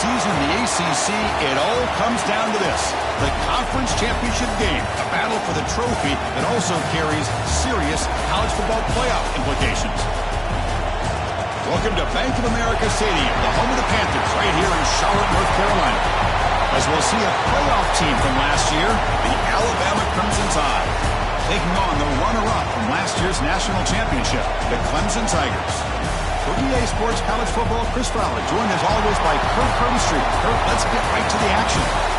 season in the ACC, it all comes down to this. The conference championship game, a battle for the trophy that also carries serious college football playoff implications. Welcome to Bank of America Stadium, the home of the Panthers, right here in Charlotte, North Carolina. As we'll see a playoff team from last year, the Alabama Crimson Tide, taking on the runner-up from last year's national championship, the Clemson Tigers. For EA Sports College Football, Chris Fowler, joined as always by Kirk Herbstreit. Kirk, let's get right to the action.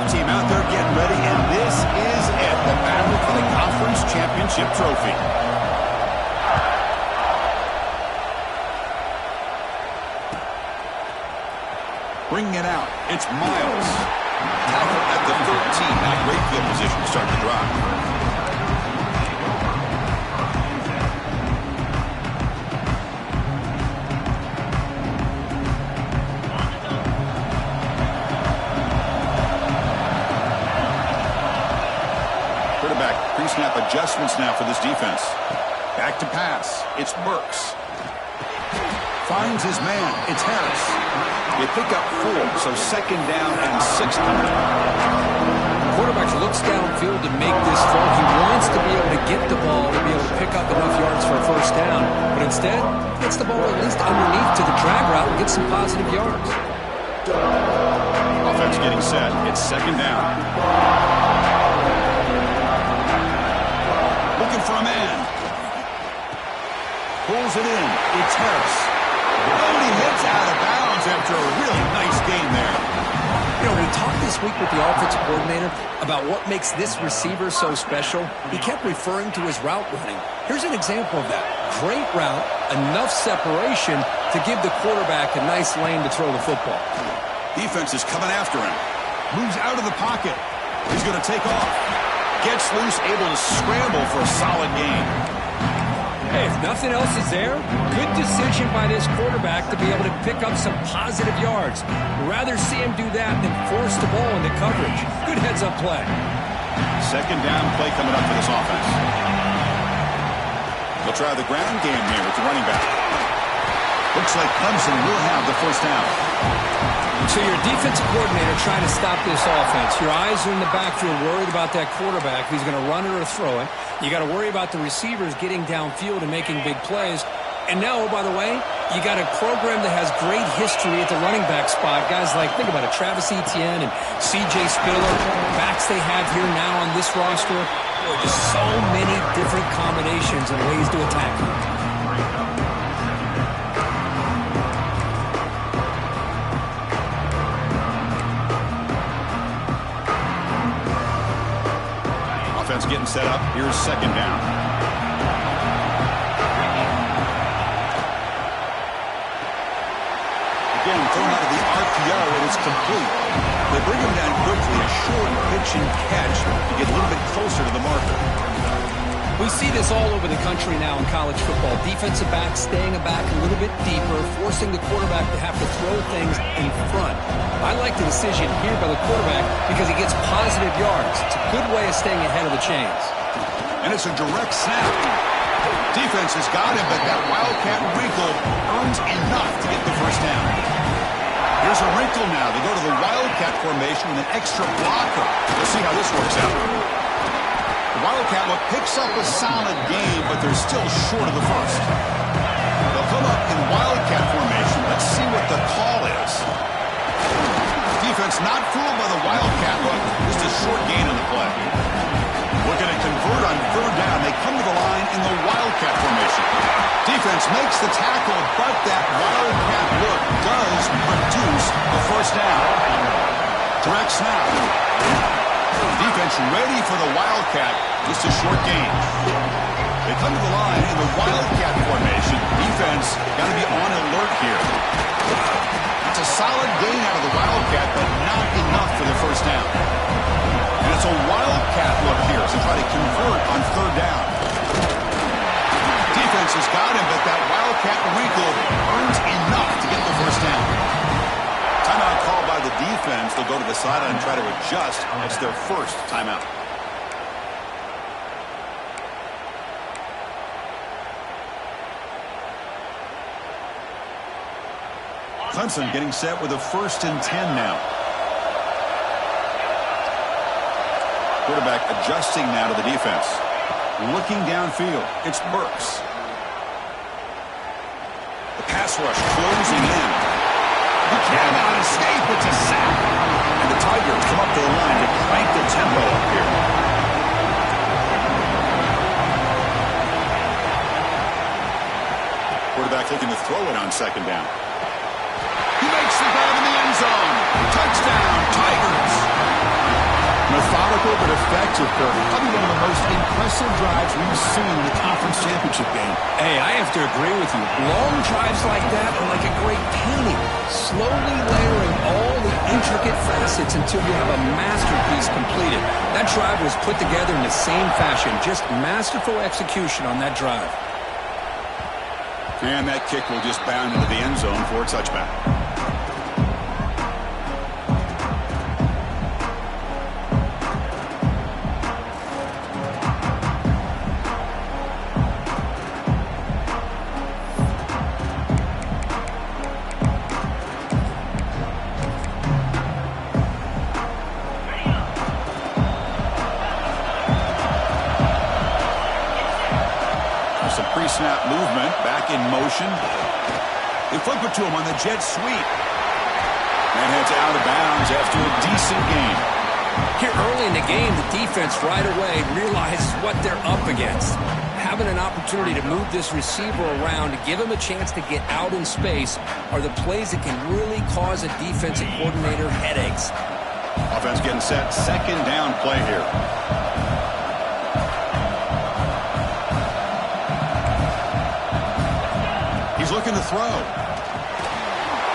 Team out there getting ready, and this is it, the battle for the conference championship trophy. Bringing it out, it's Miles. Tackle at the 13, now great field position to start the drive. Pre-snap adjustments now for this defense. Back to pass. It's Burks. Finds his man. It's Harris. They pick up 4, so second down and 6 coming. The quarterback looks downfield to make this throw. He wants to be able to get the ball to be able to pick up enough yards for a first down, but instead, gets the ball at least underneath to the drag route and gets some positive yards. Offense getting set. It's second down. For a man. Pulls it in. It's Harris. Oh, he hits out of bounds after a really nice game there. You know, we talked this week with the offensive coordinator about what makes this receiver so special. He kept referring to his route running. Here's an example of that. Great route, enough separation to give the quarterback a nice lane to throw the football. Defense is coming after him. Moves out of the pocket. He's going to take off. Gets loose, able to scramble for a solid gain. Hey, if nothing else is there, good decision by this quarterback to be able to pick up some positive yards. Rather see him do that than force the ball into coverage. Good heads-up play. Second down play coming up for this offense. They'll try the ground game here with the running back. Looks like Clemson will have the first down. So your defensive coordinator trying to stop this offense. Your eyes are in the backfield, worried about that quarterback. He's going to run it or throw it. You got to worry about the receivers getting downfield and making big plays. And now, oh, by the way, you got a program that has great history at the running back spot. Guys like, think about it, Travis Etienne and C.J. Spiller, backs they have here now on this roster. Boy, just so many different combinations and ways to attack them. Getting set up. Here's second down. Again, thrown out of the RPO, and it's complete. They bring him down quickly, a short pitch and catch to get a little bit closer to the marker. We see this all over the country now in college football. Defensive backs staying back a little bit deeper, forcing the quarterback to have to throw things in front. I like the decision here by the quarterback because he gets positive yards. It's a good way of staying ahead of the chains. And it's a direct snap. Defense has got him, but that Wildcat wrinkle earns enough to get the first down. Here's a wrinkle now. They go to the Wildcat formation with an extra blocker. We'll see how this works out. The Wildcat look picks up a solid game, but they're still short of the first. They'll come up in Wildcat formation. Let's see what the call is. Defense not fooled by the Wildcat look. Just a short gain on the play. Looking to convert on third down. They come to the line in the Wildcat formation. Defense makes the tackle, but that Wildcat look does produce the first down. Direct snap. Defense ready for the Wildcat. Just a short gain. They come to the line in the Wildcat formation. Defense go to the sideline and try to adjust. That's their first timeout. Clemson getting set with a 1st and 10 now. Quarterback adjusting now to the defense. Looking downfield, it's Burks. The pass rush closing in. He cannot escape. It's a sack. And the Tigers come up to the line to crank the tempo up here. Quarterback looking to throw it on 2nd down. He makes the grab in the end zone. Touchdown, Tigers. Methodical but effective, Kirk. Probably one of the most impressive drives we've seen in the conference championship game. Hey, I have to agree with you. Long drives like that are like a great painting. Slowly layering all the intricate facets until you have a masterpiece completed. That drive was put together in the same fashion. Just masterful execution on that drive. And that kick will just bound into the end zone for a touchback. Some pre-snap movement, back in motion. They flip it to him on the jet sweep. And heads out of bounds after a decent game. Here early in the game, the defense right away realizes what they're up against. Having an opportunity to move this receiver around to give him a chance to get out in space are the plays that can really cause a defensive coordinator headaches. Offense getting set, 2nd down play here. He's looking to throw.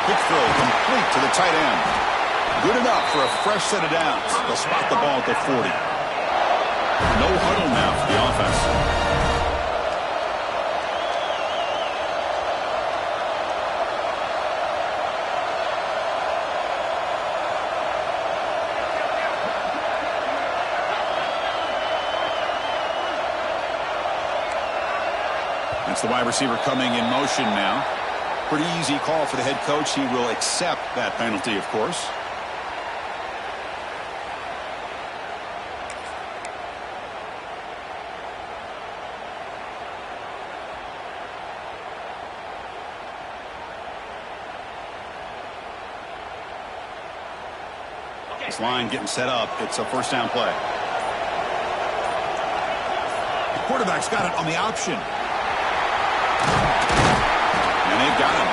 Quick throw complete to the tight end. Good enough for a fresh set of downs. They'll spot the ball at the 40. No huddle now for the offense. That's the wide receiver coming in motion now. Pretty easy call for the head coach. He will accept that penalty, of course. This line getting set up. It's a 1st down play. The quarterback's got it on the option. And they've got him.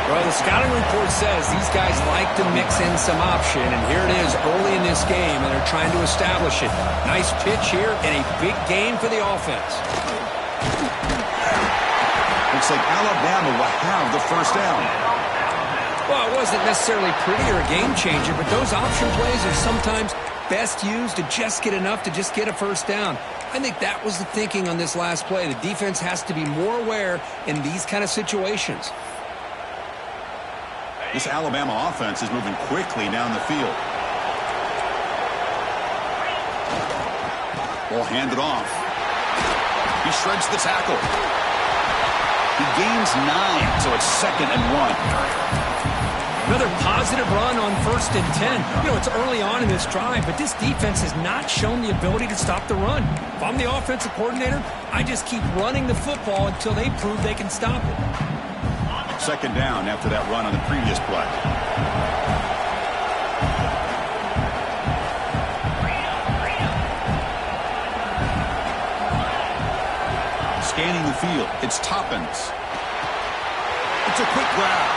Well, the scouting report says these guys like to mix in some option, and here it is early in this game, and they're trying to establish it. Nice pitch here and a big game for the offense. Looks like Alabama will have the 1st down. Well, it wasn't necessarily pretty or a game changer, but those option plays are sometimes best used to just get enough to just get a 1st down. I think that was the thinking on this last play. The defense has to be more aware in these kind of situations. This Alabama offense is moving quickly down the field. Ball handed off. He shreds the tackle. He gains 9, so it's 2nd and 1. Another positive run on 1st and 10. You know, it's early on in this drive, but this defense has not shown the ability to stop the run. If I'm the offensive coordinator, I just keep running the football until they prove they can stop it. 2nd down after that run on the previous play. Scanning the field, it's Toppins. It's a quick grab.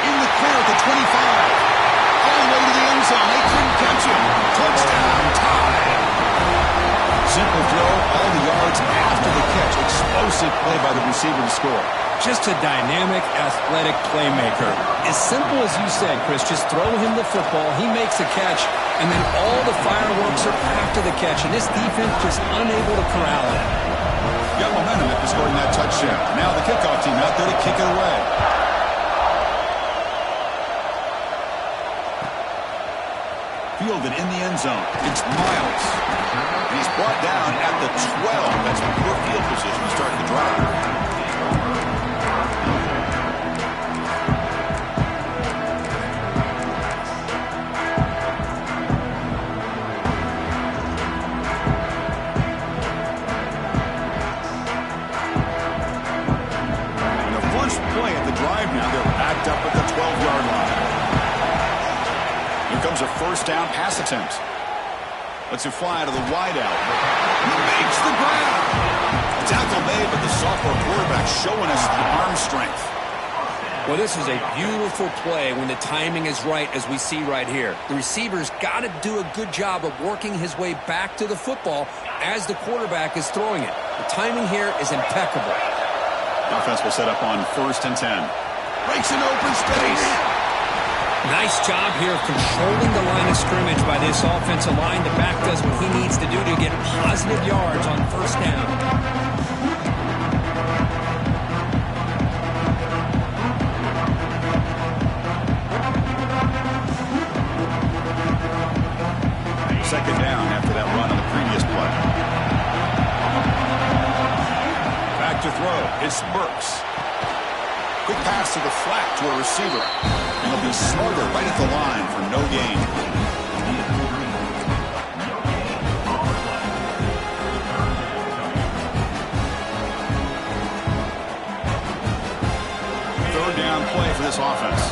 In the clear at the 25. All the way to the end zone. They couldn't catch him. Touchdown, tie. Simple throw, all the yards after the catch. Explosive play by the receiver to score. Just a dynamic, athletic playmaker. As simple as you said, Chris, just throw him the football, he makes a catch, and then all the fireworks are after the catch, and this defense just unable to corral it. Got momentum after scoring that touchdown. Now the kickoff team out there to kick it away. fielded in the end zone. It's Miles. And he's brought down at the 12. That's poor field position to start the drive. Play at the drive now. They're backed up at the 12-yard line. Here comes a first down pass attempt. Lets it fly to the wideout. Makes the grab. Tackle made, but the sophomore quarterback showing us the arm strength. Well, this is a beautiful play when the timing is right, as we see right here. The receiver's got to do a good job of working his way back to the football as the quarterback is throwing it. The timing here is impeccable. Offense will set up on 1st and 10. Breaks an open space. Nice job here of controlling the line of scrimmage by this offensive line. The back does what he needs to do to get positive yards on first down. Second down after that run on the previous play. To throw, it's Burks. Quick pass to the flat to a receiver. And he'll be smothered right at the line for no gain. Third down play for this offense.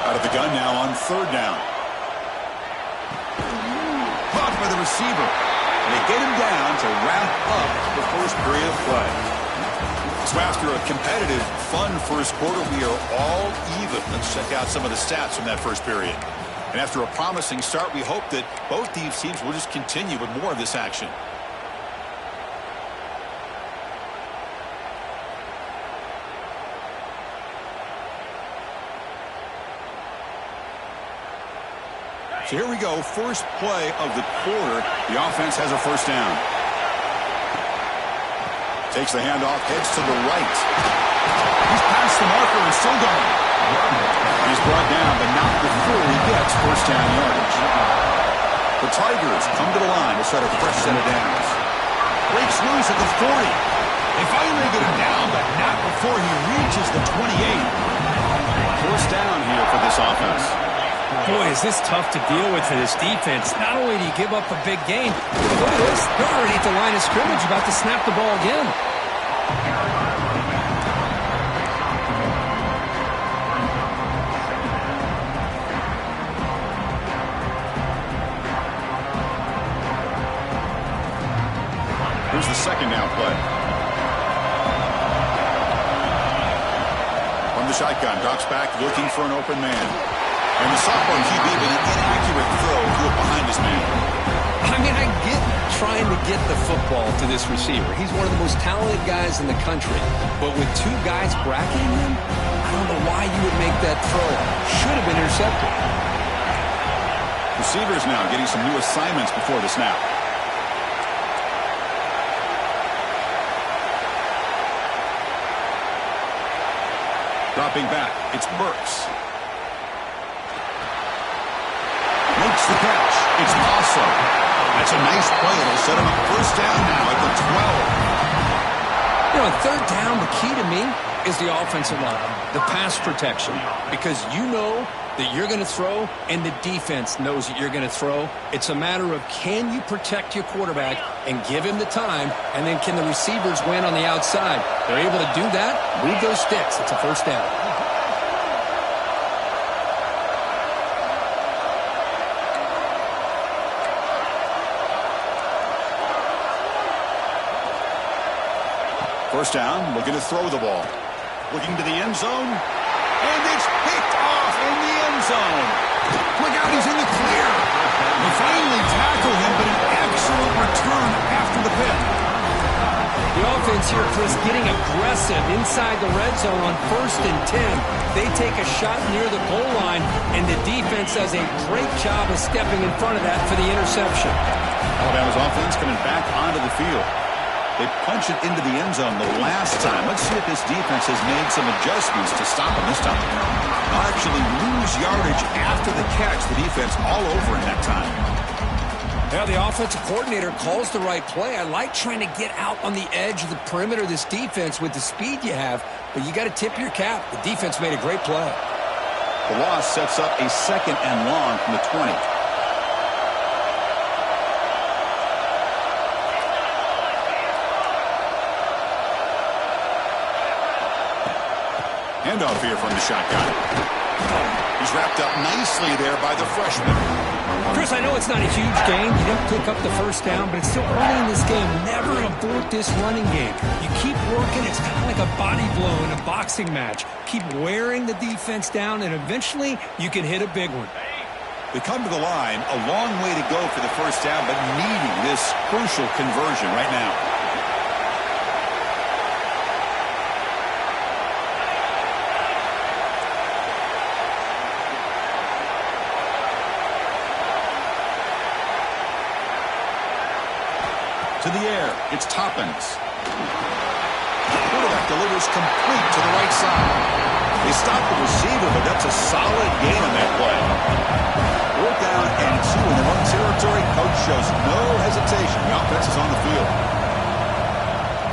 Out of the gun now on 3rd down. Caught by the receiver. They get him down to wrap up the first period of play. So after a competitive, fun first quarter, we are all even. Let's check out some of the stats from that first period. And after a promising start, we hope that both these teams will just continue with more of this action. So here we go, first play of the quarter. The offense has a first down. Takes the handoff, heads to the right. He's past the marker and still going. He's brought down, but not before he gets first down yardage. The Tigers come to the line to set a fresh set of downs. Breaks loose at the 40. They finally get him down, but not before he reaches the 28. First down here for this offense. Boy, is this tough to deal with for this defense. Not only do you give up a big gain, but look at this. They're already at the line of scrimmage, about to snap the ball again. Here's the second down play. From the shotgun, drops back, looking for an open man. And the sophomore QB with an inaccurate throw threw it behind his man. I mean, I get trying to get the football to this receiver. He's one of the most talented guys in the country. But with two guys bracketing him, I don't know why you would make that throw. Should have been intercepted. Receivers now getting some new assignments before the snap. Dropping back, it's Burks. Makes the catch. It's Paso. That's a nice play. It'll set him up first down now at the 12. You know, third down, the key to me is the offensive line, the pass protection. Because you know that you're going to throw, and the defense knows that you're going to throw. It's a matter of, can you protect your quarterback and give him the time, and then can the receivers win on the outside? They're able to do that, move those sticks. It's a first down. First down, looking to throw the ball. Looking to the end zone. And it's picked off in the end zone. Look out, he's in the clear. They finally tackle him, but an excellent return after the pick. The offense here, Chris, getting aggressive inside the red zone on 1st and 10. They take a shot near the goal line, and the defense does a great job of stepping in front of that for the interception. Alabama's offense coming back onto the field. They punch it into the end zone the last time. Let's see if this defense has made some adjustments to stop him this time. They'll actually lose yardage after the catch. The defense all over in that time. Yeah, the offensive coordinator calls the right play. I like trying to get out on the edge of the perimeter of this defense with the speed you have, but you got to tip your cap. The defense made a great play. The loss sets up a 2nd and long from the 20. Handoff here from the shotgun. He's wrapped up nicely there by the freshman. Chris, I know it's not a huge game. You didn't pick up the first down, but it's still early in this game. Never abort this running game. You keep working. It's kind of like a body blow in a boxing match. Keep wearing the defense down, and eventually you can hit a big one. They come to the line, a long way to go for the first down, but needing this crucial conversion right now. To the air, it's Toppins. Quarterback delivers complete to the right side. They stop the receiver, but that's a solid gain on that play. 4th down and 2 in their own territory. Coach shows no hesitation. The offense is on the field.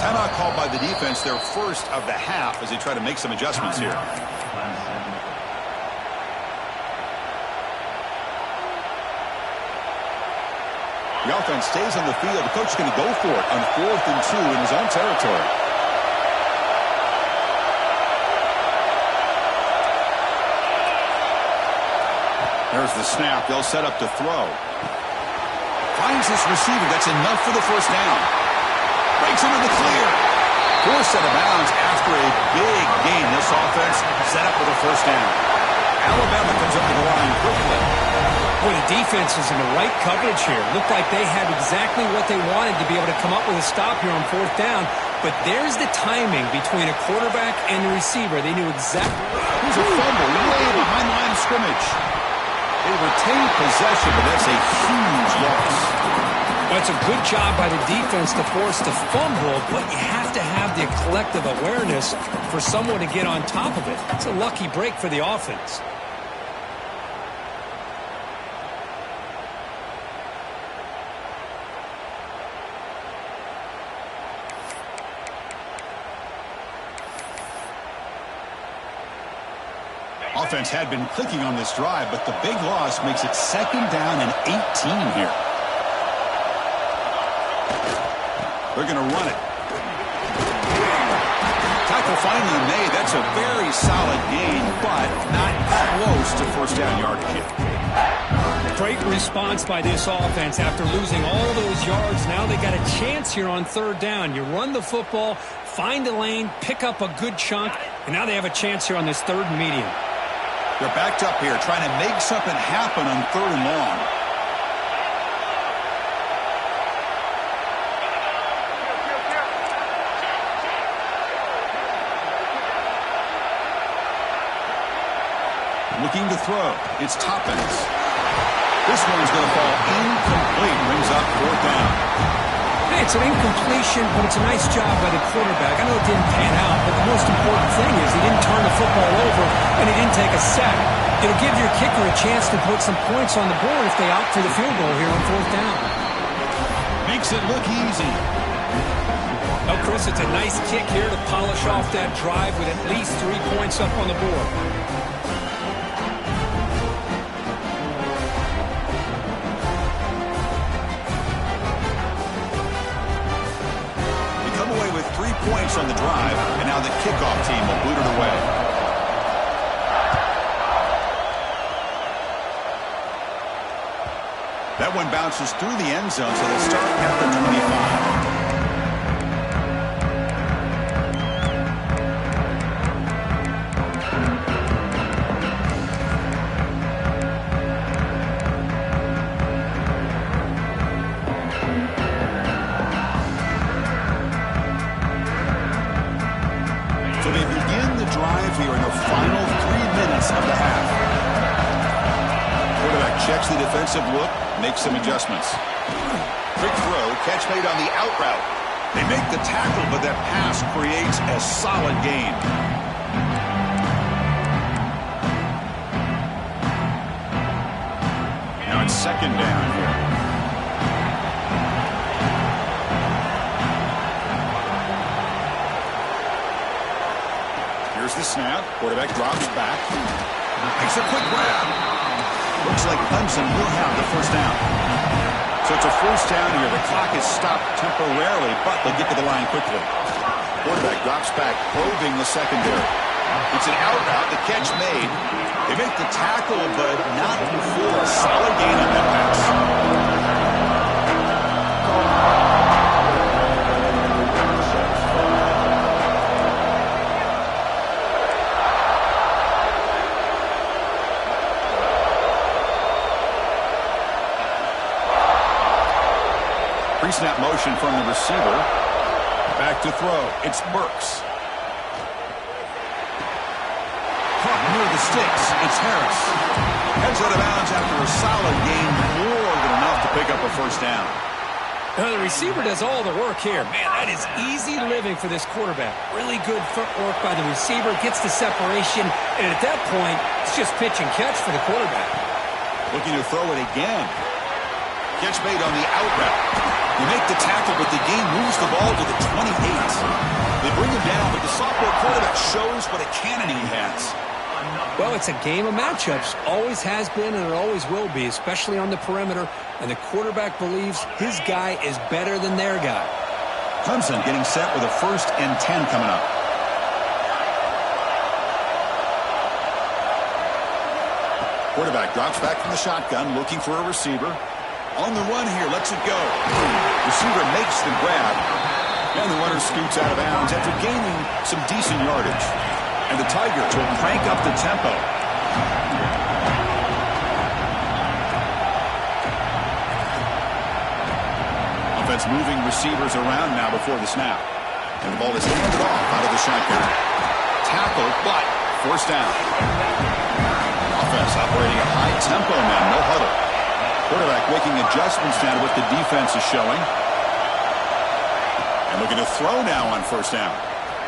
Timeout called by the defense, their first of the half, as they try to make some adjustments here. The offense stays on the field. The coach is going to go for it on 4th and 2 in his own territory. There's the snap. They'll set up to throw. Finds this receiver. That's enough for the first down. Breaks into the clear. Forced out of bounds after a big gain. This offense set up with a first down. Alabama comes up to the line quickly. Boy, the defense is in the right coverage here. Looked like they had exactly what they wanted to be able to come up with a stop here on 4th down. But there's the timing between a quarterback and the receiver. They knew exactly. Here's a fumble way behind the line of scrimmage. They retain possession, but that's a huge loss. Well, it's a good job by the defense to force the fumble, but you have to have the collective awareness for someone to get on top of it. It's a lucky break for the offense. Offense had been clicking on this drive, but the big loss makes it 2nd down and 18 here. They're going to run it. Tackle finally made. That's a very solid gain, but not close to first down yardage yet. Great response by this offense after losing all those yards. Now they got a chance here on 3rd down. You run the football, find a lane, pick up a good chunk, and now they have a chance here on this 3rd and medium. They're backed up here, trying to make something happen on 3rd and long. Looking to throw. It's Toppins. This one's going to fall incomplete. Brings up 4th down. Hey, it's an incompletion, but it's a nice job by the quarterback. I know it didn't pan out, but the most important thing is he didn't turn the football over and he didn't take a sack. It'll give your kicker a chance to put some points on the board if they opt for the field goal here on 4th down. Makes it look easy. Well, Chris, it's a nice kick here to polish off that drive with at least 3 points up on the board. With 3 points on the drive, and now the kickoff team will boot it away. That one bounces through the end zone, so they'll start at the 25. So they begin the drive here in the final 3 minutes of the half. Quarterback checks the defensive look, makes some adjustments. Quick throw, catch made on the out route. They make the tackle, but that pass creates a solid gain. second down here. Here's the snap. Quarterback drops back. Makes a quick grab. Looks like Clemson will have the first down. So it's a first down here. The clock is stopped temporarily, but they'll get to the line quickly. Quarterback drops back, probing the secondary. It's an out route. The catch made. They make the tackle, but not before a solid gain on that pass. Pre-snap motion from the receiver. Back to throw. It's Burks. Caught near the sticks. It's Harris. Heads out of bounds after a solid gain. More than enough to pick up a first down. Now, the receiver does all the work here. Man, that is easy living for this quarterback. Really good footwork by the receiver. Gets the separation. And at that point, it's just pitch and catch for the quarterback. Looking to throw it again. Catch made on the out route. You make the tackle, but the game moves the ball to the 28. They bring him down, but the sophomore quarterback shows what a cannon he has. Well, it's a game of matchups. Always has been, and it always will be, especially on the perimeter. And the quarterback believes his guy is better than their guy. Clemson getting set with a 1st and 10 coming up. Quarterback drops back from the shotgun, looking for a receiver. On the run here, lets it go. Receiver makes the grab. And the runner scoots out of bounds after gaining some decent yardage. And the Tigers will crank up the tempo. Offense moving receivers around now before the snap. And the ball is handed off out of the shotgun. Tackle, but first down. Offense operating at high tempo now, no huddle. Quarterback making adjustments now to what the defense is showing. And looking to throw now on first down.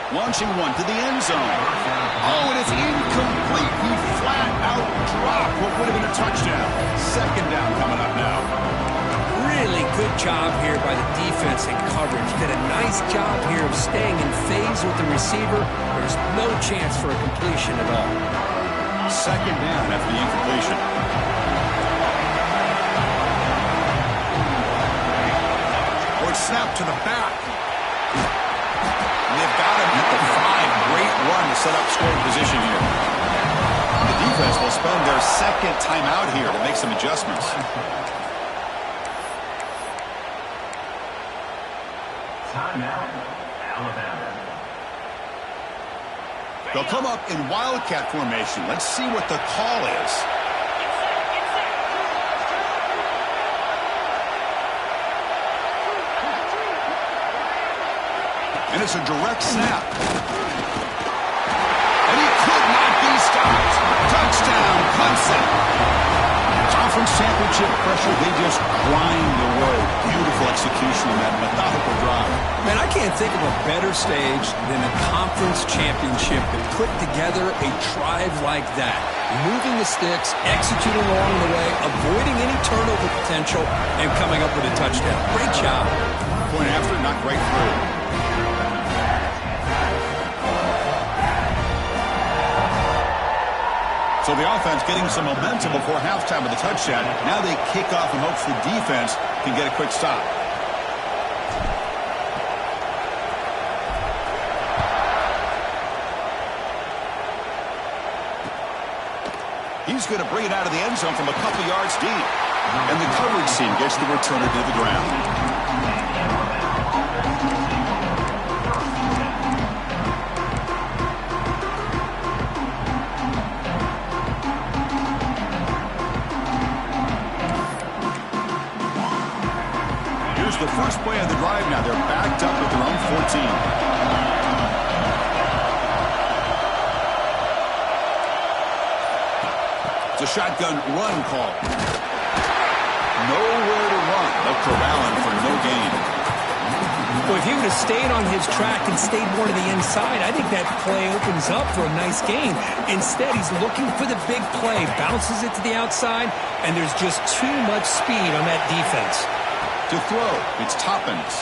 Launching one to the end zone. Oh, and it's incomplete. He flat out dropped what would have been a touchdown. Second down coming up now. Really good job here by the defense in coverage. Did a nice job here of staying in phase with the receiver. There's no chance for a completion at all. Second down after the incompletion. Snap to the back. And they've got him at the 5. Great run to set up scoring position here. The defense will spend their second timeout here to make some adjustments. Timeout, Alabama. They'll come up in Wildcat formation. Let's see what the call is. And it's a direct snap. And he could not be stopped. Touchdown, Clemson. Conference championship pressure, they just grind away. Beautiful execution in that methodical drive. Man, I can't think of a better stage than a conference championship to put together a drive like that. Moving the sticks, executing along the way, avoiding any turnover potential, and coming up with a touchdown. Great job. Point after, knocked right through. So the offense getting some momentum before halftime with a touchdown. Now they kick off in hopes the defense can get a quick stop. He's going to bring it out of the end zone from a couple yards deep. And the coverage team gets the returner to the ground. The first play of the drive now. They're backed up at their own 14. It's a shotgun run call. Nowhere to run. They'll corral him for no gain. Well, if he would have stayed on his track and stayed more to the inside, I think that play opens up for a nice gain. Instead, he's looking for the big play, bounces it to the outside, and there's just too much speed on that defense. To throw, it's Toppins.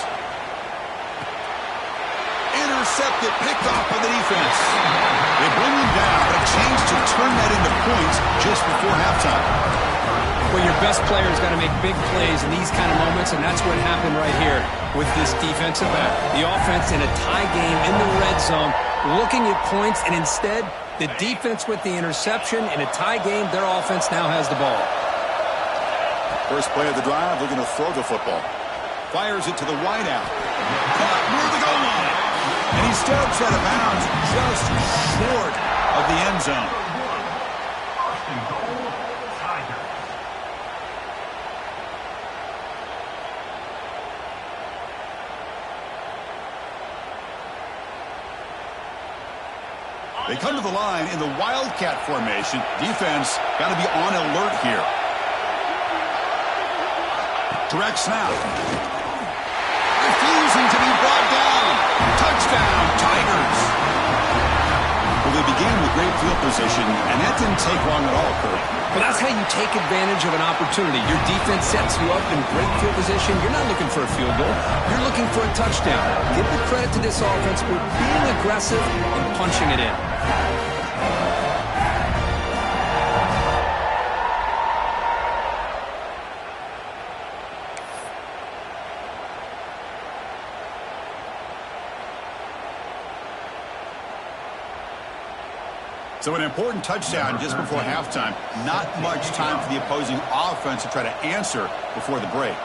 Intercepted, picked off by the defense. They bring him down, but a chance to turn that into points just before halftime. Well, your best player's got to make big plays in these kind of moments, and that's what happened right here with this defensive back. The offense in a tie game in the red zone, looking at points, and instead, the defense with the interception. In a tie game, their offense now has the ball. First play of the drive, looking to throw the football. Fires it to the wideout. Caught near the goal line. And he steps out of bounds just short of the end zone. They come to the line in the Wildcat formation. Defense got to be on alert here. Direct snap. Refusing to be brought down. Touchdown, Tigers. Well, they began with great field position, and that didn't take long at all, Kurt. Well, that's how you take advantage of an opportunity. Your defense sets you up in great field position. You're not looking for a field goal. You're looking for a touchdown. Give the credit to this offense for being aggressive and punching it in. So an important touchdown just before halftime. Not much time for the opposing offense to try to answer before the break.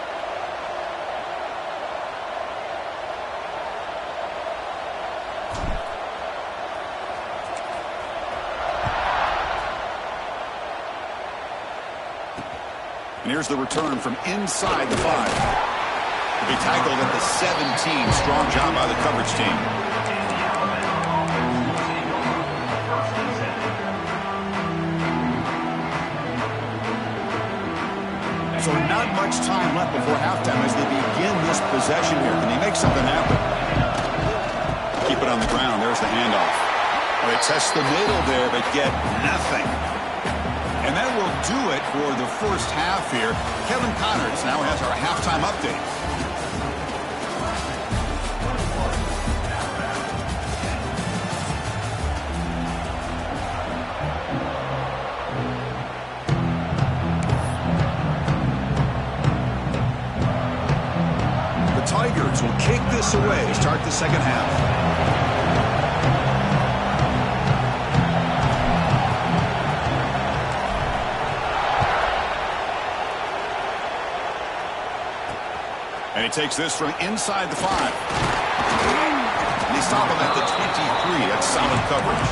And here's the return from inside the 5. He'll be tackled at the 17. Strong job by the coverage team. So not much time left before halftime as they begin this possession here. Can they make something happen? Keep it on the ground. There's the handoff. Well, they test the middle there, but get nothing. And that will do it for the first half here. Kevin Connors now has our halftime update. Tigers will kick this away to start the second half. And he takes this from inside the 5. And they stop him at the 23. That's solid coverage.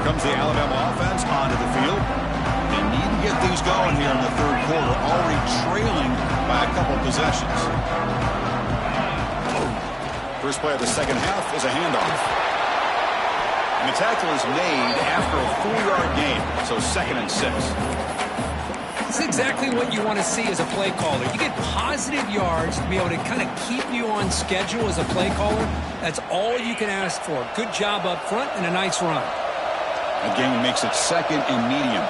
Comes the Alabama offense onto the field. They need to get things going here in the third quarter, already trailing by a couple possessions. First play of the second half is a handoff. And the tackle is made after a 4-yard gain, so 2nd and 6. That's exactly what you want to see as a play caller. You get positive yards to be able to kind of keep you on schedule as a play caller. That's all you can ask for. Good job up front and a nice run. Again, makes it 2nd and medium.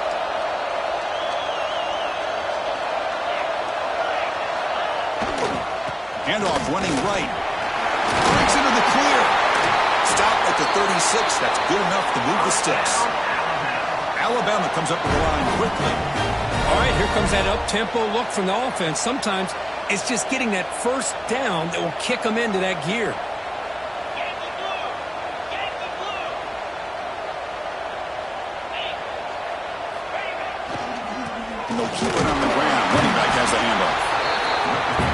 Handoff running right. Breaks into the clear. Stop at the 36. That's good enough to move the sticks. Alabama comes up with the line quickly. All right, here comes that up-tempo look from the offense. Sometimes it's just getting that first down that will kick them into that gear. They'll keep it on the ground. Running back has the handoff.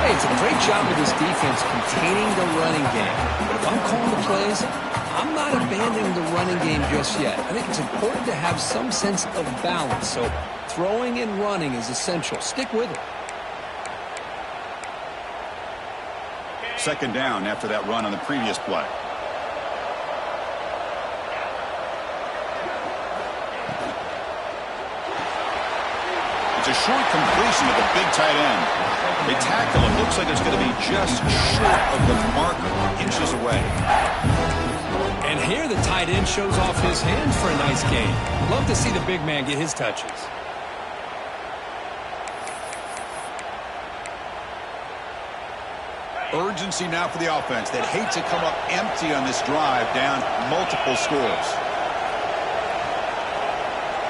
Hey, it's a great job of this defense containing the running game. But if I'm calling the plays, I'm not abandoning the running game just yet. I think it's important to have some sense of balance. So throwing and running is essential. Stick with it. Second down after that run on the previous play. It's a short completion of the big tight end. They tackle him. Looks like it's going to be just short of the mark, inches away. And here the tight end shows off his hands for a nice gain. Love to see the big man get his touches. Urgency now for the offense. They'd hate to come up empty on this drive, down multiple scores.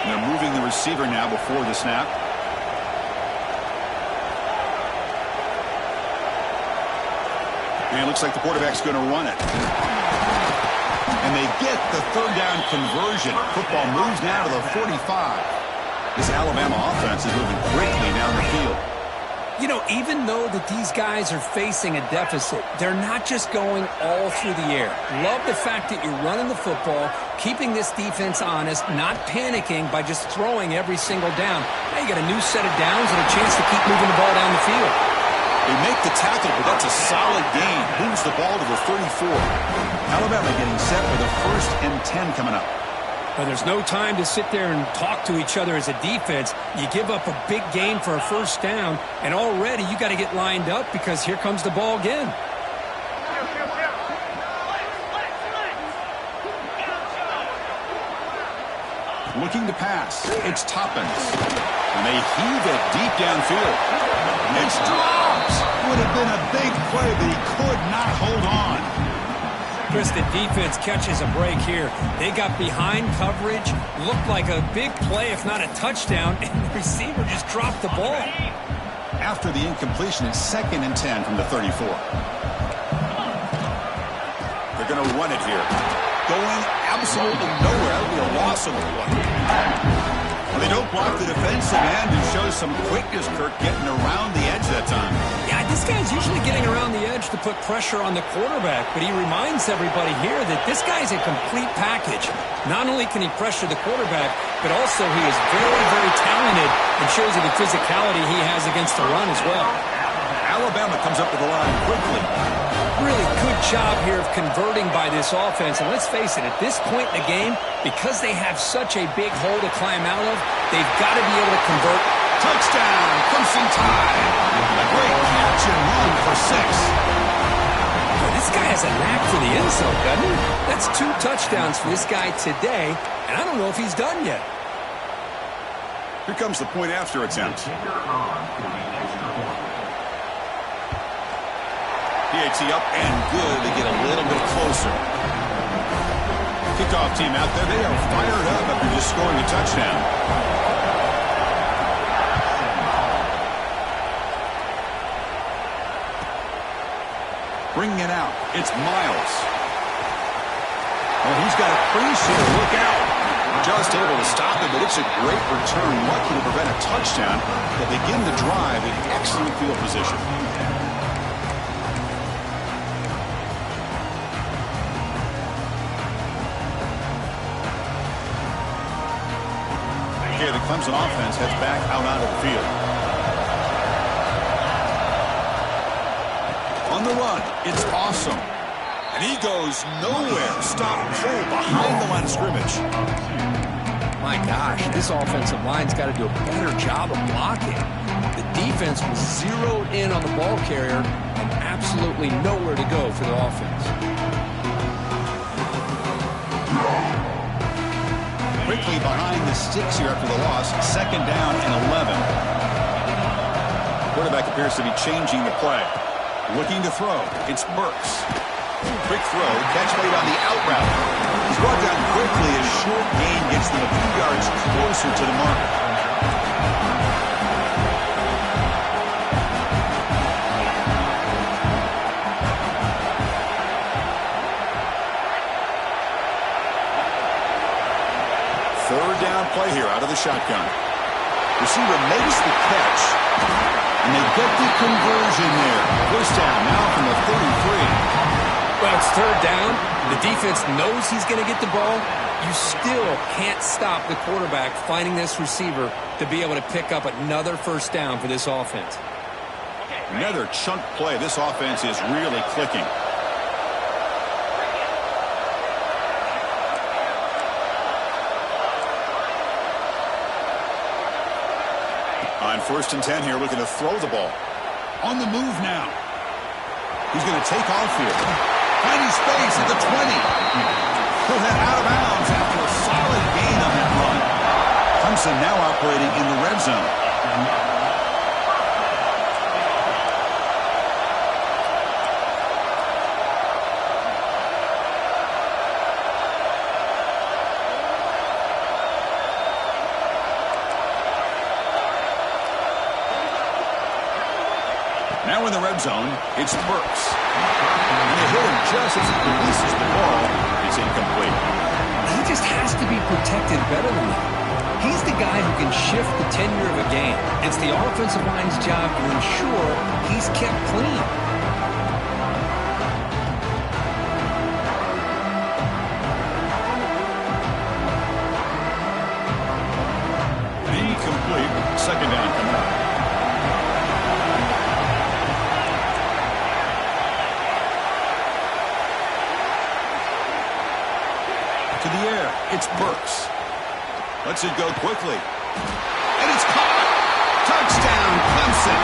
And they're moving the receiver now before the snap. And it looks like the quarterback's going to run it. And they get the third down conversion. Football moves now to the 45. This Alabama offense is moving quickly down the field. You know, even though that these guys are facing a deficit, they're not just going all through the air. Love the fact that you're running the football, keeping this defense honest, not panicking by just throwing every single down. Now you got a new set of downs and a chance to keep moving the ball down the field. They make the tackle, but that's a solid gain. Moves the ball to the 34. Alabama getting set with a 1st and 10 coming up. But there's no time to sit there and talk to each other as a defense. You give up a big gain for a 1st down, and already you got to get lined up because here comes the ball again. Looking to pass. It's Toppins. And they heave it deep downfield. It's dropped. Would have been a big play, but he could not hold on. Chris, the defense catches a break here. They got behind coverage, looked like a big play, if not a touchdown, and the receiver just dropped the ball. After the incompletion, it's 2nd and 10 from the 34. They're going to run it here. Going absolutely nowhere. That'll be a loss of 1. They don't block the defensive end and shows some quickness, Kirk, getting around the edge that time. Yeah, this guy's usually getting around the edge to put pressure on the quarterback, but he reminds everybody here that this guy's a complete package. Not only can he pressure the quarterback, but also he is very, very talented and shows you the physicality he has against the run as well. Alabama comes up to the line quickly. Really good job here of converting by this offense. And let's face it, at this point in the game, because they have such a big hole to climb out of, they've got to be able to convert. Touchdown, Crimson Tide. A great catch and run for 6. Boy, this guy has a knack for the end zone, doesn't he? That's 2 touchdowns for this guy today, and I don't know if he's done yet. Here comes the point after attempt. PAT up and good to get a little bit closer. Kickoff team out there. They are fired up after just scoring a touchdown. Bringing it out. It's Miles. Well, he's got a pre-share. Look out. Just able to stop it, but it's a great return. Lucky to prevent a touchdown. They'll begin the drive in excellent field position. Here, the Clemson offense heads back out onto the field. On the run, it's awesome. And he goes nowhere. Stop pull behind the line of scrimmage. My gosh, this offensive line's got to do a better job of blocking. The defense was zeroed in on the ball carrier and absolutely nowhere to go for the offense. Quickly behind the sticks here after the loss. 2nd down and 11. Quarterback appears to be changing the play. Looking to throw. It's Burks. Quick throw. Catch made on the out route. He's brought down quickly. A short gain gets them a few yards closer to the mark. Third down play here out of the shotgun. Receiver makes the catch. And they get the conversion there. First down now from the 33. Well, it's 3rd down. The defense knows he's going to get the ball. You still can't stop the quarterback finding this receiver to be able to pick up another 1st down for this offense. Another chunk play. This offense is really clicking. On 1st and 10 here, looking to throw the ball. On the move now. He's going to take off here. Finding space at the 20. He'll head out of bounds after a solid gain on that run. Clemson now operating in the red zone. Now in the red zone, it's Burks. And they hit him just as he releases the ball. It's incomplete. He just has to be protected better than that. He's the guy who can shift the tenure of a game. It's the offensive line's job to ensure he's kept clean. Incomplete. 2nd down coming up. To the air, it's Burks. Lets it go quickly. And it's caught. Touchdown, Clemson.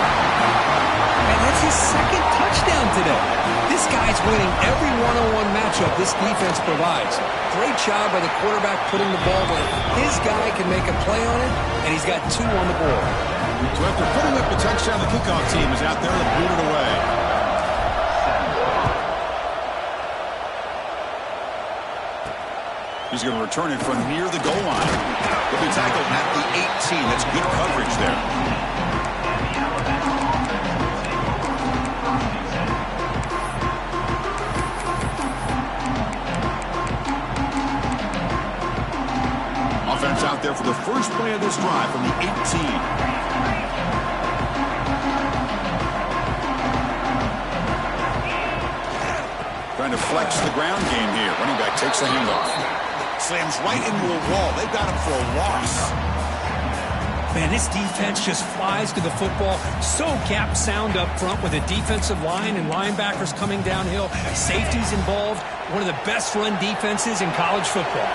And that's his 2nd touchdown today. This guy's winning every one-on-one matchup this defense provides. Great job by the quarterback putting the ball where his guy can make a play on it, and he's got 2 on the board. So after putting up a touchdown, the kickoff team is out there to boot it away. He's going to return it from near the goal line. He'll be tackled at the 18. That's good coverage there. Offense out there for the first play of this drive from the 18. Trying to flex the ground game here. Running back takes the handoff. Slams right into a wall. They've got him for a loss. Man, this defense just flies to the football. So gap sound up front with a defensive line and linebackers coming downhill. Safeties involved. One of the best run defenses in college football.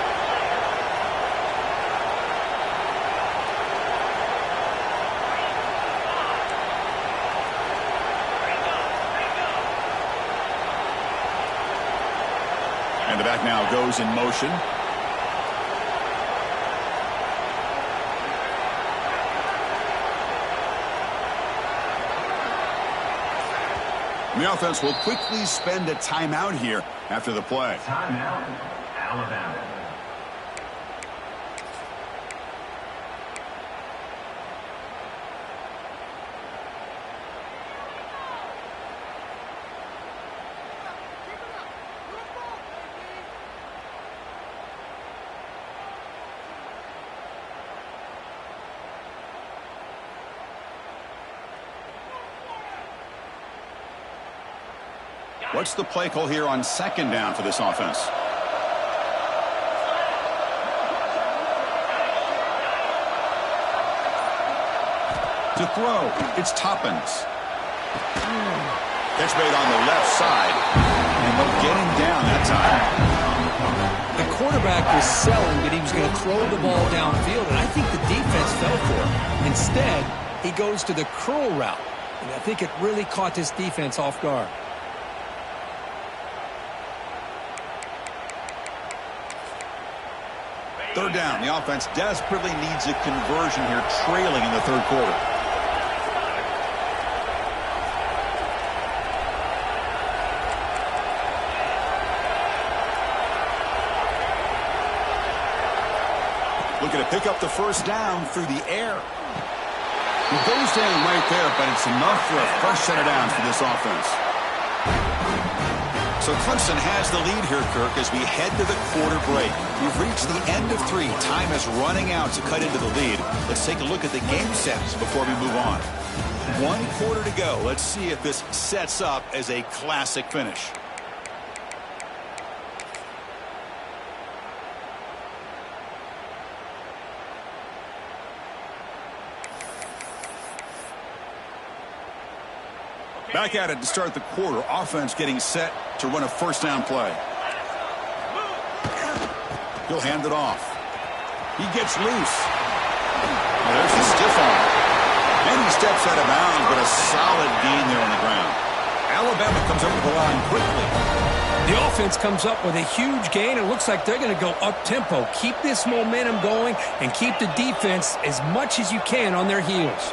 And the back now goes in motion. The offense will quickly spend a timeout here after the play. Timeout, Alabama. What's the play call here on 2nd down for this offense? To throw, it's Toppins. Catch made on the left side, and they'll get him down that time. The quarterback was selling that he was going to throw the ball downfield, and I think the defense fell for it. Instead, he goes to the curl route, and I think it really caught this defense off guard. Third down. The offense desperately needs a conversion here, trailing in the 3rd quarter. Looking to pick up the 1st down through the air. He goes down right there, but it's enough for a fresh set of downs for this offense. So Clemson has the lead here, Kirk, as we head to the quarter break. We've reached the end of 3. Time is running out to cut into the lead. Let's take a look at the game sets before we move on. 1 quarter to go. Let's see if this sets up as a classic finish. Back at it to start the quarter. Offense getting set to run a first down play. He'll hand it off. He gets loose. Oh, there's a stiff arm. And he steps out of bounds, but a solid gain there on the ground. Alabama comes up with the line quickly. The offense comes up with a huge gain. It looks like they're going to go up-tempo. Keep this momentum going and keep the defense as much as you can on their heels.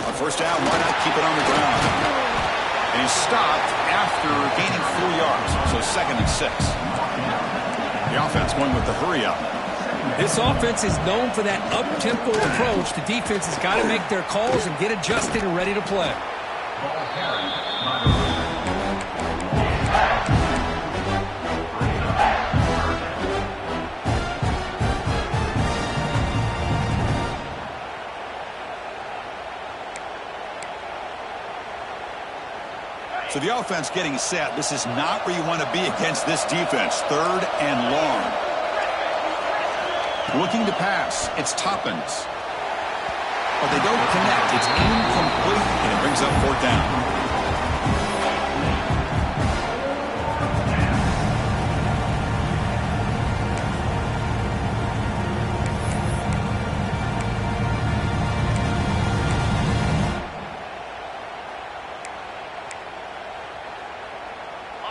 On first down, why not keep it on the ground? And he's stopped after gaining 4 yards, so 2nd and 6. The offense going with the hurry-up. This offense is known for that up-tempo approach. The defense has got to make their calls and get adjusted and ready to play. So the offense getting set. This is not where you want to be against this defense. 3rd and long. Looking to pass. It's Toppins. But they don't connect. It's incomplete, and it brings up 4th down.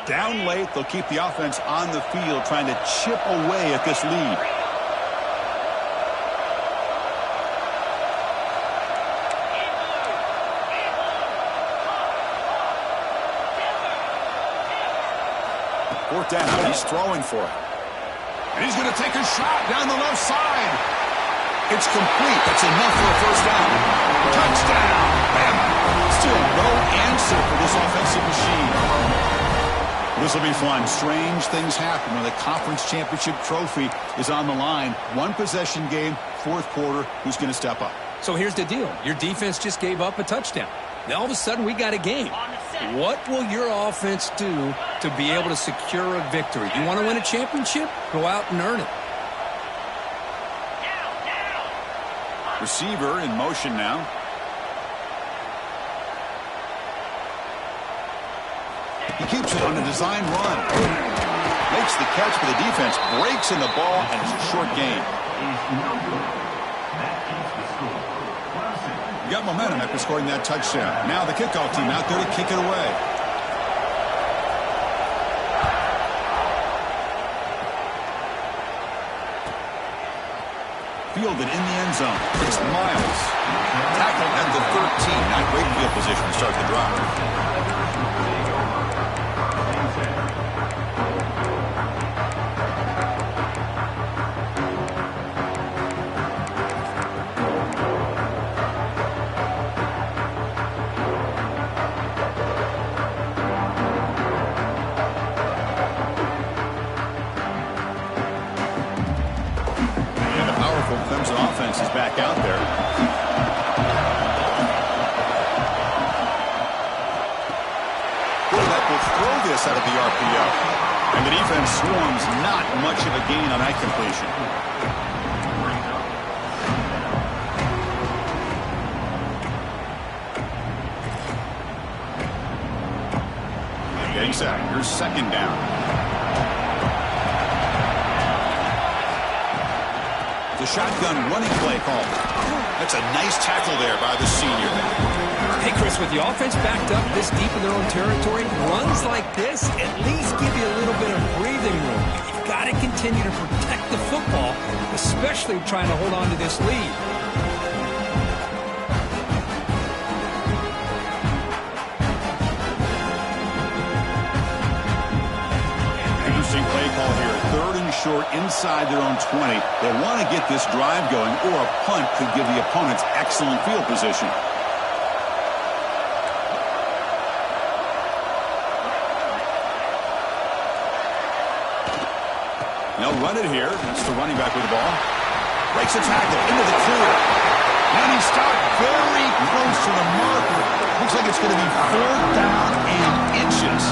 Down late, they'll keep the offense on the field trying to chip away at this lead. Fourth down, he's throwing for it. And he's going to take a shot down the left side. It's complete. That's enough for a first down. Touchdown! Bama. Still no answer for this offensive machine. This will be fun. Strange things happen when the conference championship trophy is on the line. 1 possession game, 4th quarter. Who's going to step up? So here's the deal. Your defense just gave up a touchdown. Now all of a sudden we got a game. What will your offense do to be able to secure a victory? You want to win a championship? Go out and earn it. Receiver in motion now. He keeps it on a design run. Makes the catch for the defense. Breaks in the ball, and it's a short gain. You got momentum after scoring that touchdown. Now the kickoff team out there to kick it away. Fielded in the end zone. It's Miles. Tackled at the 13. Not great field position to start the drive. Clemson offense is back out there. Quarterback will throw this out of the RPO. And the defense swarms. Not much of a gain on that completion. Getting set. Here's 2nd down. The shotgun running play call. That's a nice tackle there by the senior. Hey, Chris, with the offense backed up this deep in their own territory, runs like this at least give you a little bit of breathing room. You've got to continue to protect the football, especially trying to hold on to this lead. Interesting play call here. 3rd and short inside their own 20. They want to get this drive going, or a punt could give the opponents excellent field position. They'll run it here. That's the running back with the ball. Breaks a tackle into the clear. And he stopped very close to the marker. Looks like it's going to be 4th down and inches.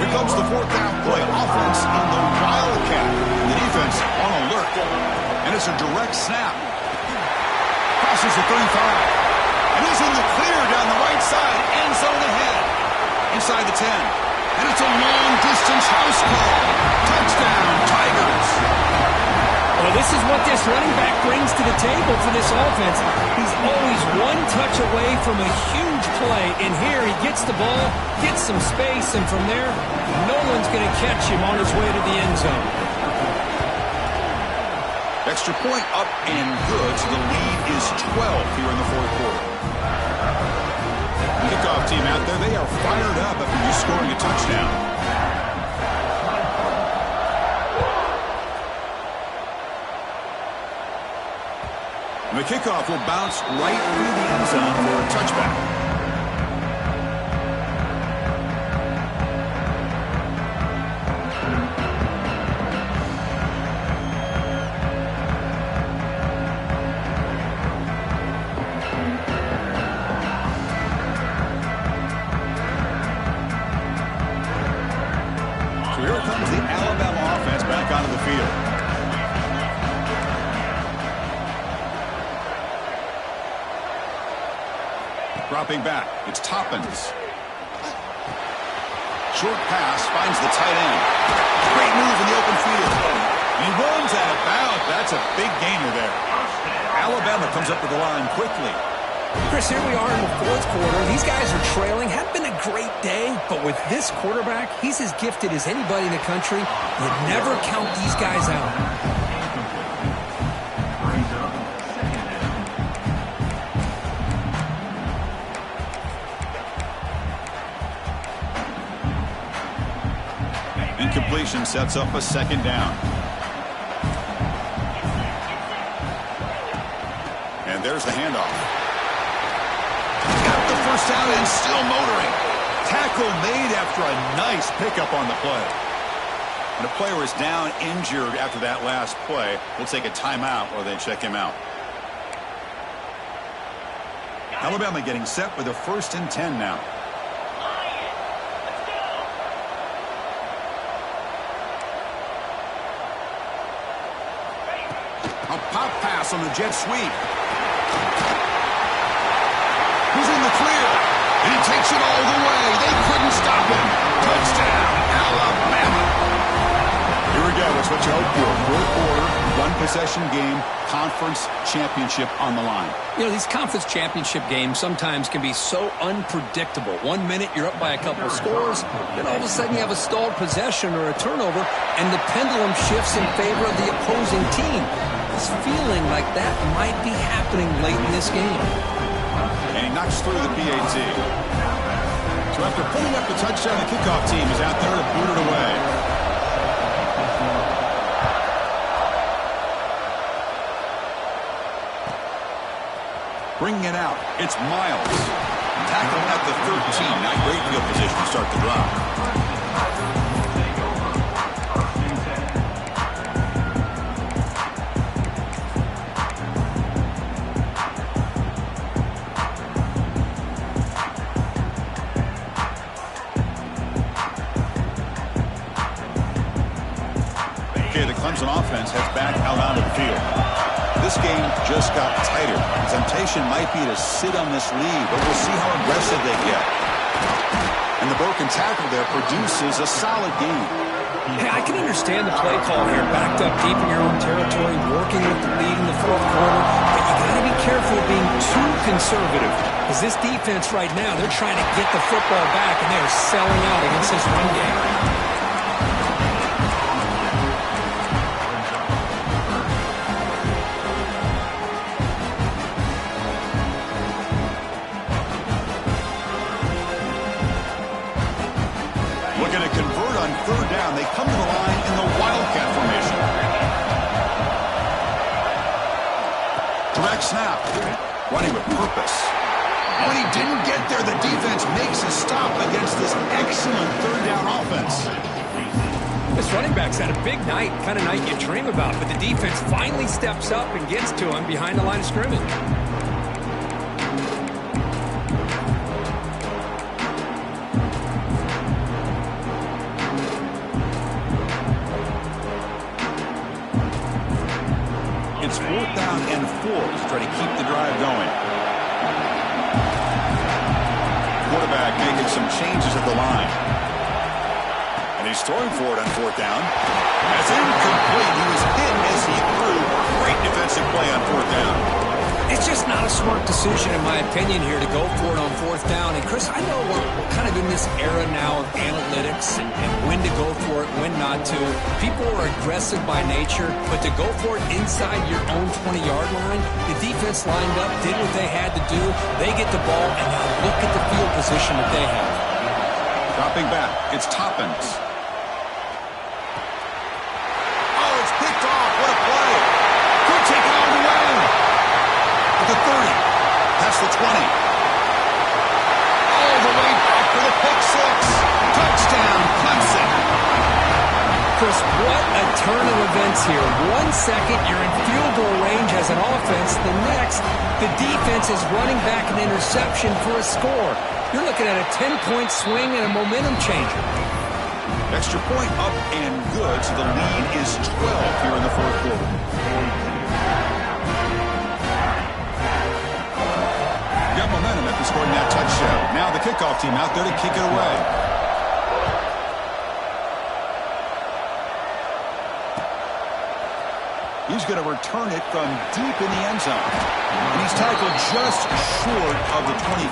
Here comes the 4th down play. Offense in the Wildcat. The defense on alert. And it's a direct snap. in. And it's a long-distance house call. Touchdown, Tigers. Well, this is what this running back brings to the table for this offense. He's always one touch away from a huge play. And here he gets the ball, gets some space, and from there, no one's going to catch him on his way to the end zone. Extra point up and good, so the lead is 12 here in the fourth quarter. Kickoff team out there, they are fired up after just scoring a touchdown. And the kickoff will bounce right through the end zone for a touchback. So here comes the Alabama offense back onto the field. Dropping back, it's Toppins. Short pass finds the tight end. Great move in the open field. He runs out of bounds. That's a big gainer there. Alabama comes up to the line quickly. Chris, here we are in the fourth quarter. These guys are trailing. Had been a great day, but with this quarterback, he's as gifted as anybody in the country. You'd never count these guys out. Incompletion sets up a second down. And there's the handoff. Got the first down and still motoring. Tackle made after a nice pickup on the play. And the player is down injured after that last play. We'll take a timeout or they check him out. Alabama getting set with a 1st and 10 now. A pop pass on the jet sweep. He's in the clear. And he takes it all the way. They couldn't stop him. Touchdown, Alabama. Here we go. It's what you hope for. Fourth quarter, one-possession game, conference championship on the line. You know, these conference championship games sometimes can be so unpredictable. 1 minute you're up by a couple of scores, then all of a sudden you have a stalled possession or a turnover, and the pendulum shifts in favor of the opposing team. It's feeling like that might be happening late in this game. And he knocks through the PAT. So after putting up the touchdown, the kickoff team is out there to boot it away. Bringing it out, it's Miles. Tackle at the 13. Not great field position to start the drive. Clemson offense heads back out onto the field. This game just got tighter. Temptation might be to sit on this lead, but we'll see how aggressive they get. And the broken tackle there produces a solid game. Hey, I can understand the play call here, backed up deep in your own territory, working with the lead in the fourth quarter, but you got to be careful of being too conservative. Because this defense right now, they're trying to get the football back, and they're selling out against this run game. Looking to convert on 3rd down. They come to the line in the Wildcat formation. Direct snap. Running with purpose. When he didn't get there, the defense makes a stop against this excellent 3rd down offense. This running back's had a big night, kind of night you dream about, but the defense finally steps up and gets to him behind the line of scrimmage. It's 4th down and 4 to try to keep the drive going. Quarterback quarterback making some changes at the line. And he's throwing for it on fourth down. That's incomplete. He was hit as he threw. Great defensive play on fourth down. It's just not a smart decision, in my opinion, here to go for it on fourth down. And, Chris, I know we're kind of in this era now of analytics and when to go for it, when not to. People are aggressive by nature, but to go for it inside your own 20-yard line, the defense lined up, did what they had to do. They get the ball, and now look at the field position that they have. Dropping back, it's Toppins. Oh, it's picked off. What a play. Could take it all the way. At the 30, past the 20. All the way back for the pick six. Touchdown, Clemson. Chris, what a turn of events here. 1 second, you're in field goal range as an offense. The next, the defense is running back an interception for a score. You're looking at a 10-point swing and a momentum changer. Extra point up and good, so the lead is 12 here in the fourth quarter. Got momentum after scoring that touchdown. Now the kickoff team out there to kick it away. He's going to return it from deep in the end zone. And he's tackled just short of the 25.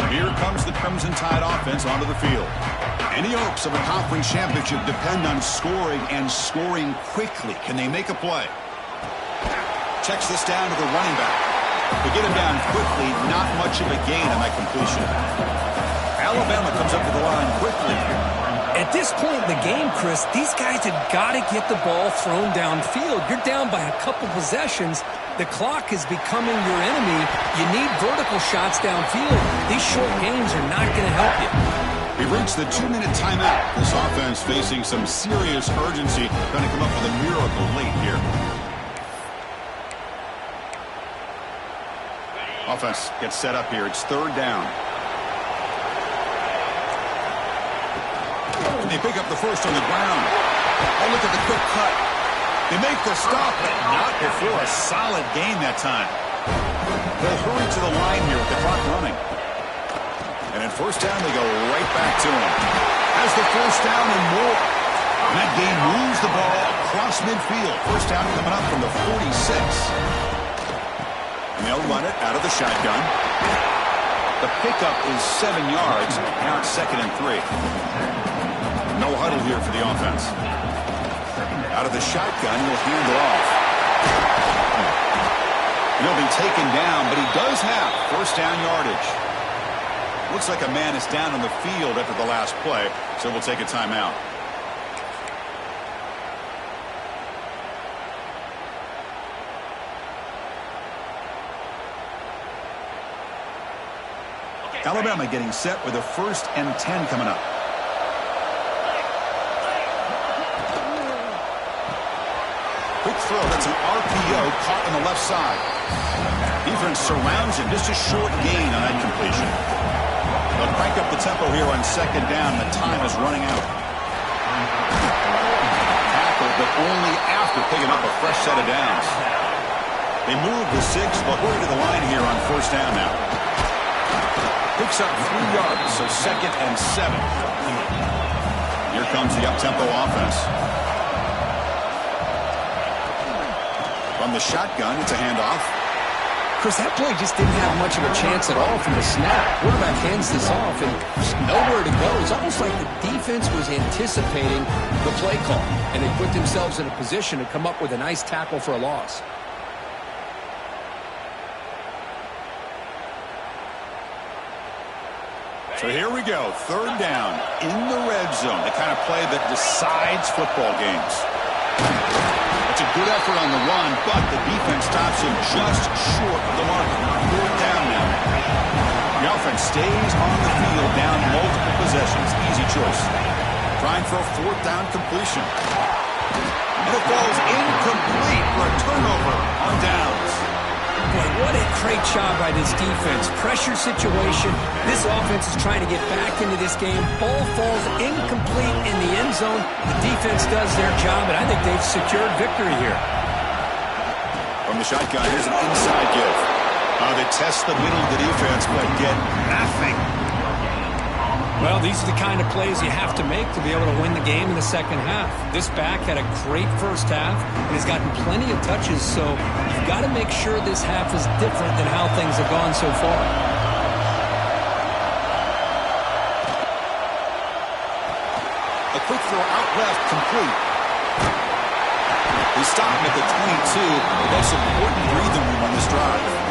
Here comes the Crimson Tide offense onto the field. Any hopes of a conference championship depend on scoring and scoring quickly. Can they make a play? Checks this down to the running back. To get him down quickly, not much of a gain on that completion. Alabama comes up to the line quickly. At this point in the game, Chris, these guys have got to get the ball thrown downfield. You're down by a couple possessions. The clock is becoming your enemy. You need vertical shots downfield. These short games are not going to help you. We've reached the 2-minute timeout. This offense facing some serious urgency. Going to come up with a miracle late here. Offense gets set up here. It's third down. And they pick up the first on the ground. Oh, look at the quick cut. They make the stop, but not before a solid gain that time. They'll hurry to the line here with the clock running. And at first down, they go right back to him. Has the first down and more. And that game moves the ball across midfield. First down coming up from the 46. And they'll run it out of the shotgun. The pickup is 7 yards. Now it's 2nd and 3. No huddle here for the offense. Out of the shotgun, he'll hand it off. He'll be taken down, but he does have first down yardage. Looks like a man is down on the field after the last play, so we'll take a timeout. Alabama getting set with a 1st and 10 coming up. Quick throw, that's an RPO caught on the left side. Defense surrounds him, just a short gain on that completion. They'll crank up the tempo here on 2nd down. The time is running out. Tackle, but only after picking up a fresh set of downs. They move the 6, but hurry to the line here on 1st down now. Picks up 3 yards, so 2nd and 7. Here comes the up-tempo offense. From the shotgun, it's a handoff. Chris, that play just didn't have much of a chance at all from the snap. Quarterback hands this off, and there's nowhere to go. It's almost like the defense was anticipating the play call, and they put themselves in a position to come up with a nice tackle for a loss. So here we go, 3rd down in the red zone, the kind of play that decides football games. It's a good effort on the run, but the defense stops him just short of the mark. 4th down now. The offense stays on the field down multiple possessions. Easy choice. Trying for a 4th down completion. And it falls incomplete for a turnover on downs. Boy, what a great job by this defense. Pressure situation. This offense is trying to get back into this game. Ball falls incomplete in the end end zone. The defense does their job, and I think they've secured victory here. From the shotgun, here's an inside give. They test the middle of the defense, but get nothing. Well, these are the kind of plays you have to make to be able to win the game in the second half. This back had a great first half and has gotten plenty of touches, so you've got to make sure this half is different than how things have gone so far. A quick throw out left, complete. We stop him at the 22. That's important breathing room on this drive.